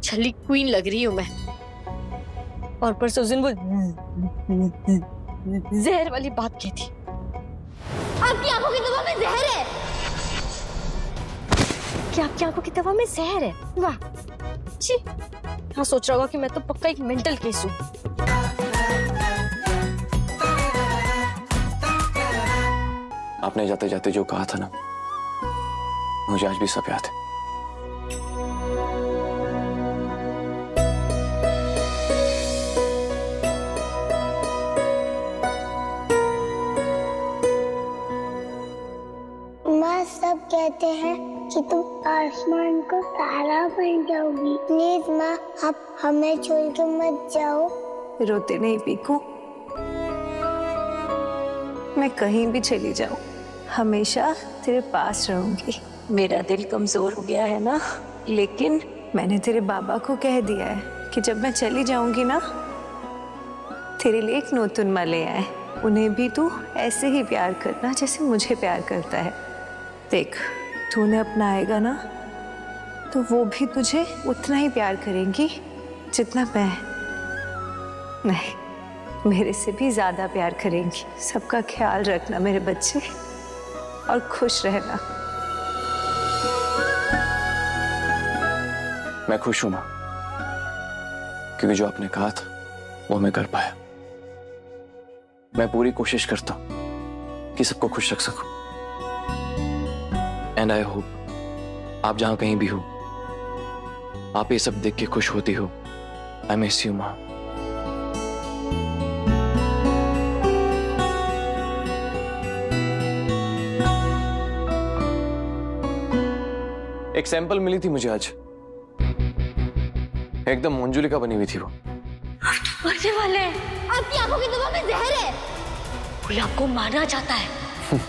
छली क्वीन लग रही हूं मैं। और परसों उस दिन वो जहर वाली बात की थी। आपकी आंखों की दवा में जहर है। क्या आपकी आंखों की दवा में जहर है? वाह जी। हाँ, सोच रहा होगा कि मैं तो पक्का एक मेंटल केस हूँ। आपने जाते जाते जो कहा था ना, मुझे आज भी सब याद है। माँ, सब कहते हैं कि तुम आसमान को तारा बन जाओगी। प्लीज माँ, आप हमें छोड़ के मत जाओ। रोते नहीं पीकू, मैं कहीं भी चली जाऊं हमेशा तेरे पास रहूंगी। मेरा दिल कमजोर हो गया है ना, लेकिन मैंने तेरे बाबा को कह दिया है कि जब मैं चली जाऊंगी ना, तेरे लिए एक नूतन माँ ले आए। उन्हें भी तू ऐसे ही प्यार करना जैसे मुझे प्यार करता है। देख, तू उन्हें अपनाएगा ना, तो वो भी तुझे उतना ही प्यार करेंगी जितना मैं। नहीं, मेरे से भी ज्यादा प्यार करेंगी। सबका ख्याल रखना मेरे बच्चे, और खुश रहना। मैं खुश हूं मां, क्योंकि जो आपने कहा था वो मैं कर पाया। मैं पूरी कोशिश करता हूं कि सबको खुश रख सकूं। एंड आई होप आप जहां कहीं भी हो, आप ये सब देख के खुश होती हो। आई मिस यू मां। एक सैंपल मिली थी मुझे आज, एकदम मंजुलिका बनी हुई थी वो। मरने वाले हैं। आपकी आंखों की दवा में जहर है। कोई आपको मारना चाहता है।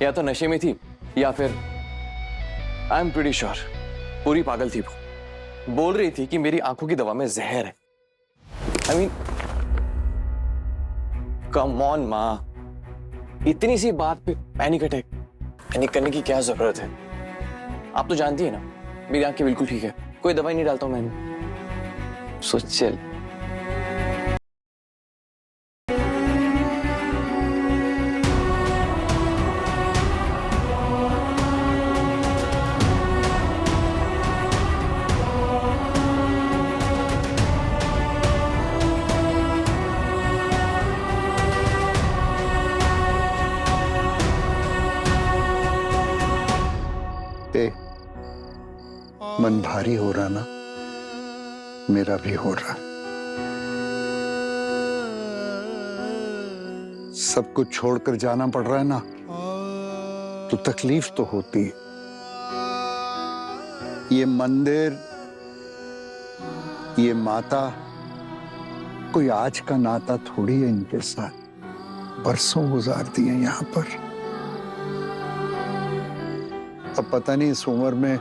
या तो नशे में थी, या फिर आई एम प्रीटी श्योर पूरी पागल थी वो। बोल रही थी कि मेरी आंखों की दवा में जहर है। आई मीन कम ऑन मां, इतनी सी बात पे पैनिक अटैक। पैनिक करने की क्या जरूरत है? आप तो जानती है ना, मेरी आंखें बिल्कुल ठीक है, कोई दवाई नहीं डालता हूं मैंने। सो चल। मन भारी हो रहा ना, मेरा भी हो रहा। सब कुछ छोड़कर जाना पड़ रहा है ना, तो तकलीफ तो होती है। ये मंदिर, ये माता, कोई आज का नाता थोड़ी है इनके साथ। बरसों गुजार दिए यहाँ पर। अब पता नहीं इस उम्र में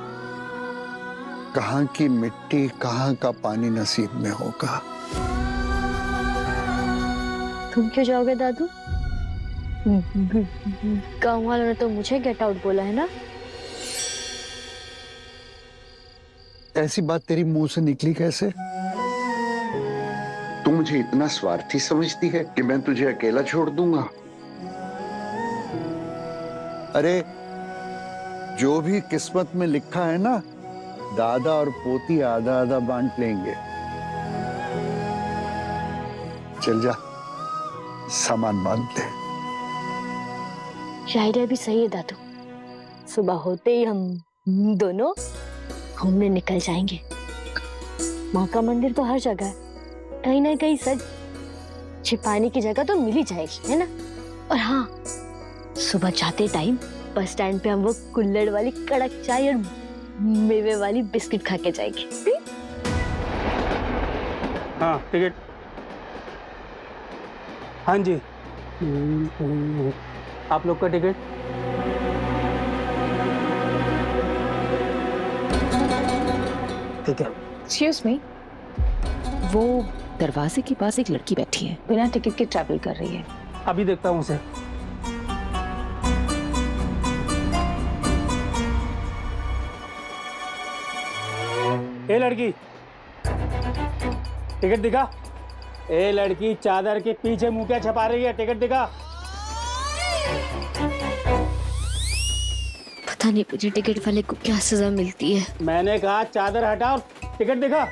कहाँ की मिट्टी, कहाँ का पानी नसीब में होगा। तुम क्यों जाओगे दादू? गाँव वालों ने तो मुझे गेट आउट बोला है ना। ऐसी बात तेरी मुंह से निकली कैसे? तू मुझे इतना स्वार्थी समझती है कि मैं तुझे अकेला छोड़ दूंगा? अरे, जो भी किस्मत में लिखा है ना, दादा और पोती आधा आधा बांट लेंगे। चल जा, सामान बांध दे। आइडिया भी सही है दादू। सुबह होते ही हम दोनों घूमने निकल जाएंगे। माँ का मंदिर तो हर जगह है, कहीं ना कहीं सच छिपाने की जगह तो मिल ही जाएगी, है ना? और हाँ, सुबह जाते टाइम बस स्टैंड पे हम वो कुल्हड़ वाली कड़क चाय और मेवे वाली बिस्किट खा के जाएंगे। हाँ, टिकट। हाँ जी, आप लोग का टिकट। ठीक है। एक्सक्यूज मी, वो दरवाजे के पास एक लड़की बैठी है, बिना टिकट के ट्रैवल कर रही है। अभी देखता हूँ उसे। ए लड़की, टिकट दिखा। ए लड़की, चादर के पीछे मुंह क्या छपा रही है? टिकट दिखा। पता नहीं मुझे टिकट वाले को क्या सजा मिलती है। मैंने कहा चादर हटा और टिकट दिखा।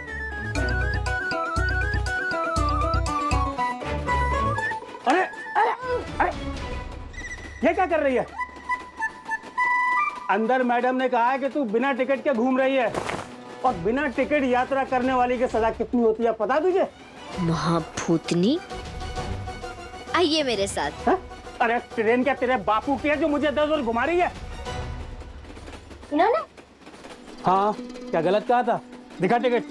अरे अरे अरे, ये क्या कर रही है? अंदर मैडम ने कहा है कि तू बिना टिकट के घूम रही है, और बिना टिकट यात्रा करने वाली की सजा कितनी होती है पता तुझे? महाभूतनी, आइए मेरे साथ। हा? अरे ट्रेन क्या तेरे बापू की है जो मुझे 10 और घुमा रही है? इन्होंने? हाँ, क्या गलत कहा था? दिखा टिकट।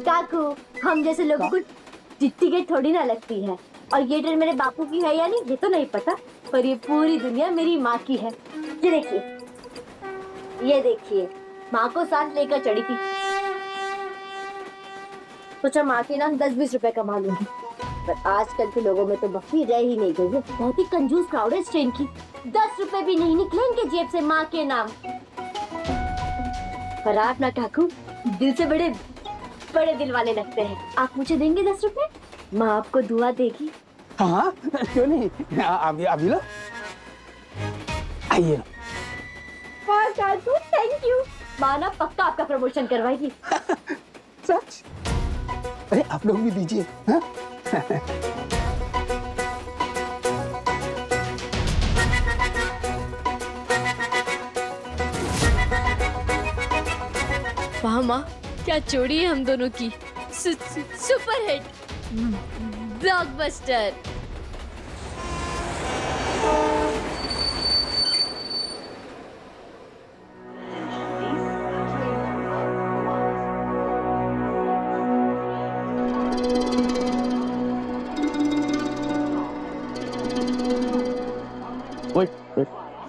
काकू, हम जैसे लोगों को टिकट थोड़ी ना लगती है, और ये ट्रेन मेरे बापू की है या नहीं ये तो नहीं पता, पर ये पूरी दुनिया मेरी माँ की है। ये देखिए, माँ को साथ लेकर चढ़ी थी, सोचा माँ के नाम 10-20 रुपए कमा लूंगी, पर आजकल के लोगों में तो बकरी रह ही नहीं गई है। बहुत ही कंजूस क्राउड है इस ट्रेन की, 10 रुपए भी नहीं निकले इनके जेब से माँ के नाम। पर आप ना काकू, दिल से बड़े बड़े दिल वाले लगते हैं। आप मुझे देंगे 10 रुपए? माँ आपको दुआ देगी। हाँ, क्यों नहीं? अभी लो, आइए। वाह काकू, थैंक यू। माँ ना पक्का आपका प्रमोशन करवाएगी। सच? अरे आप लोग भी दीजिए। हाँ? वाह माँ, क्या जोड़ी है हम दोनों की। Super hit, blockbuster.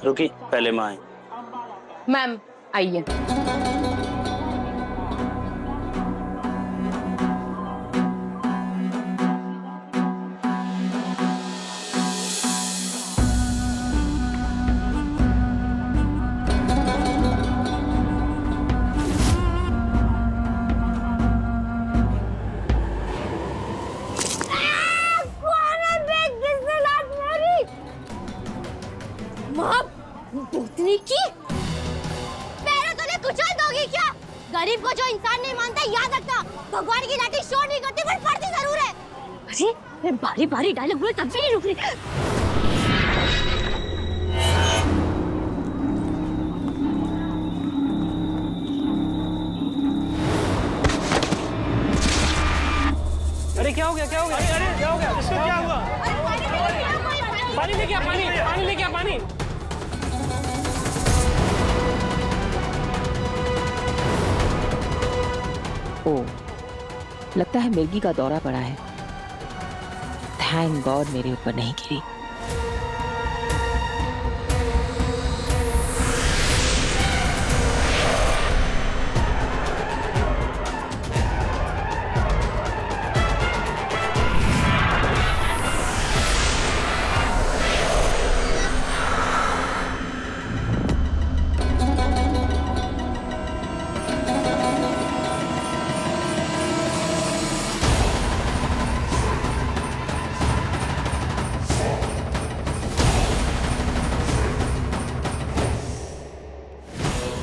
रुकी, पहले माँ आई। मैम आइए। भूतनी की पैरों तले कुचल दोगी क्या? गरीब को जो इंसान नहीं मानता, याद रखना, भगवान की लाठी शोर नहीं करती पर पड़ती जरूर है। अरे मैं बारी बारी डायलॉग बोले तब भी नहीं रुक रही। अरे क्या हो गया? क्या हो गया? अरे क्या हो गया? इसको क्या हुआ? पानी लेके आ, पानी लेके आ, पानी। ओ, लगता है मिर्गी का दौरा पड़ा है। थैंक गॉड मेरे ऊपर नहीं गिरी।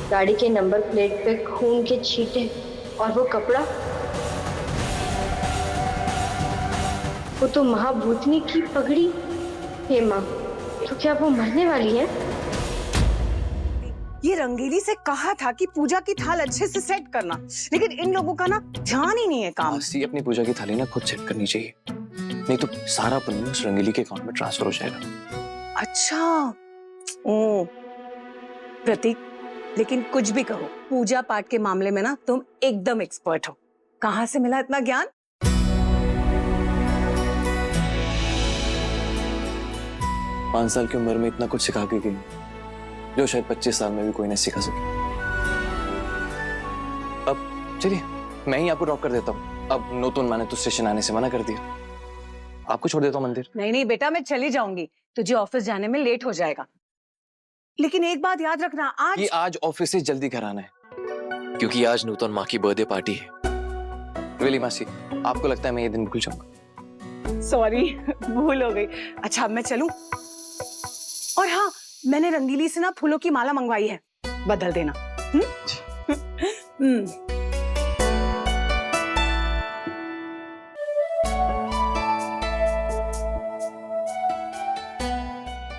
गाड़ी के नंबर प्लेट पे खून के छींटे और वो कपड़ा, वो तो महाभूतनी की पगड़ी। हे माँ, तो क्या वो मरने वाली है? ये रंगीली से कहा था कि पूजा की थाल अच्छे से सेट करना, लेकिन इन लोगों का ना ध्यान ही नहीं है काम। आसी अपनी पूजा की थाली ना खुद सेट करनी चाहिए, नहीं तो सारा पुण्य उस रंगीली के अकाउंट में ट्रांसफर हो जाएगा। अच्छा, ओ प्रतीक, लेकिन कुछ भी कहो, पूजा पाठ के मामले में ना तुम एकदम एक्सपर्ट हो। कहाँ से मिला इतना ज्ञान? पांच साल की उम्र में इतना कुछ सिखा के गई जो शायद 25 साल में भी कोई नहीं सिखा सके। अब चलिए मैं ही आपको ड्रॉप कर देता हूँ। अब नूतन मैंने तो स्टेशन आने से मना कर दिया, आपको छोड़ देता हूँ मंदिर। नहीं नहीं बेटा, मैं चली जाऊंगी, तुझे ऑफिस जाने में लेट हो जाएगा। लेकिन एक बात याद रखना, आज ऑफिस से जल्दी घर आना है, क्योंकि आज नूतन माँ की बर्थडे पार्टी है। रियली मासी, आपको लगता है मैं ये दिन भूल जाऊंगा? सॉरी, भूल हो गई। अच्छा अब मैं चलूं? और हाँ, मैंने रंगीली से ना फूलों की माला मंगवाई है, बदल देना।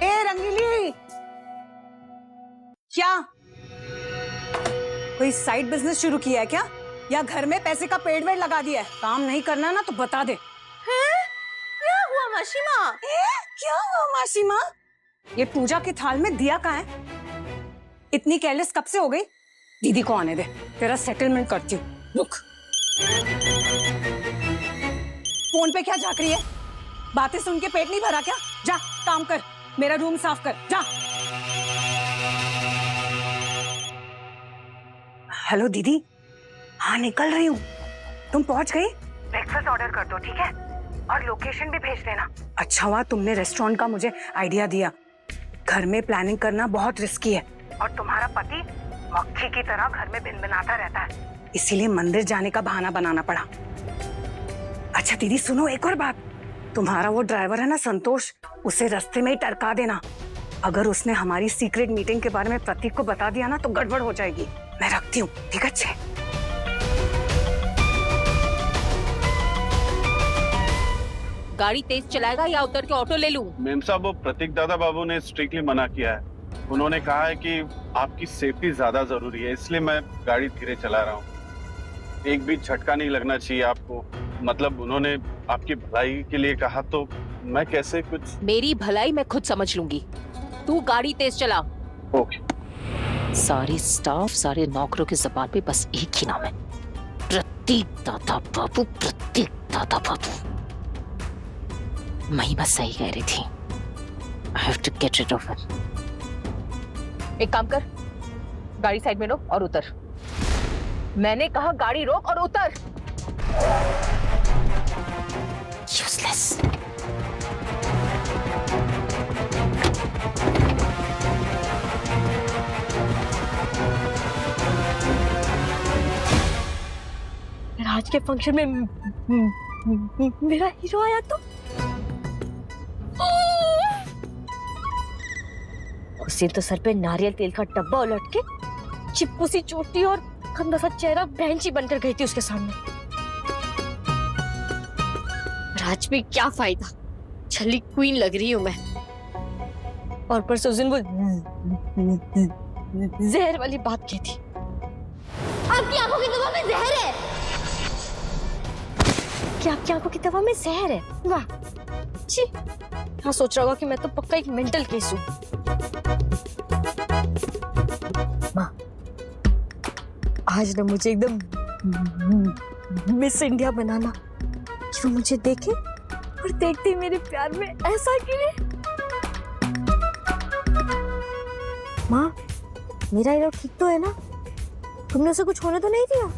ए रंगीली, क्या कोई साइड बिजनेस शुरू किया है क्या, या घर में पैसे का पेड़ वेड़ लगा दिया है? काम नहीं करना ना तो बता दे। क्या हुआ मासीमा? क्या हुआ मासीमा? ये पूजा के थाल में दिया कहाँ है? इतनी केयरलेस कब से हो गई? दीदी को आने दे, तेरा सेटलमेंट करती हूँ। रुक। फोन पे क्या झांक रही है? बातें सुन के पेट नहीं भरा क्या? जा काम कर, मेरा रूम साफ कर, जा। हेलो दीदी, हाँ निकल रही हूँ। तुम पहुंच गई? ब्रेकफास्ट ऑर्डर कर दो, ठीक है? और लोकेशन भी भेज देना। अच्छा हुआ तुमने रेस्टोरेंट का मुझे आइडिया दिया। घर में प्लानिंग करना बहुत रिस्की है, और तुम्हारा पति मक्खी की तरह घर में भिनभिनाता रहता है, इसीलिए मंदिर जाने का बहाना बनाना पड़ा। अच्छा दीदी सुनो, एक और बात, तुम्हारा वो ड्राइवर है ना संतोष, उसे रास्ते में ही टरका देना। अगर उसने हमारी सीक्रेट मीटिंग के बारे में प्रतीक को बता दिया ना तो गड़बड़ हो जाएगी। मैं रखती हूँ, ठीक है? गाड़ी तेज चलाएगा या उतर के ऑटो ले लूं? मेम साहब, वो प्रतीक दादा बाबू ने स्ट्रिक्टली मना किया है। उन्होंने कहा है कि आपकी सेफ्टी ज्यादा जरूरी है, इसलिए मैं गाड़ी धीरे चला रहा हूँ। एक भी झटका नहीं लगना चाहिए आपको। मतलब उन्होंने आपकी भलाई के लिए कहा, तो मैं कैसे कुछ। मेरी भलाई मैं खुद समझ लूंगी, तू गाड़ी तेज चला। ओके। सारी स्टाफ, सारे नौकरों की ज़बान पे बस एक ही नाम है, प्रतीक दादा बाबू, प्रतीक दादा बाबू। महिमा सही कह रही थी, I have to get rid of it. एक काम कर, गाड़ी साइड में रोक और उतर। मैंने कहा गाड़ी रोक और उतर। Useless. आज के फंक्शन में मेरा हीरो आया तो उस दिन तो सर पे नारियल तेल का डब्बा उलट के चिपकू सी चोटी और गंदा सा चेहरा बेंची बनकर गई थी उसके सामने। राज में क्या फायदा, छली क्वीन लग रही हूं मैं। और परसों उस दिन वो जहर वाली बात की थी। आपकी आंखों की दवा में जहर है। क्या आपकी आंखों की दवा में जहर है? वाह जी, हाँ सोच रहा होगा कि मैं तो पक्का एक मेंटल केस हूँ। माँ, आज ना मुझे एकदम मिस इंडिया बनाना, कि वो मुझे देखे और देखते ही मेरे प्यार में ऐसा गिरे। माँ, मेरा हीरो ठीक तो है ना? तुमने उसे कुछ होने तो नहीं दिया?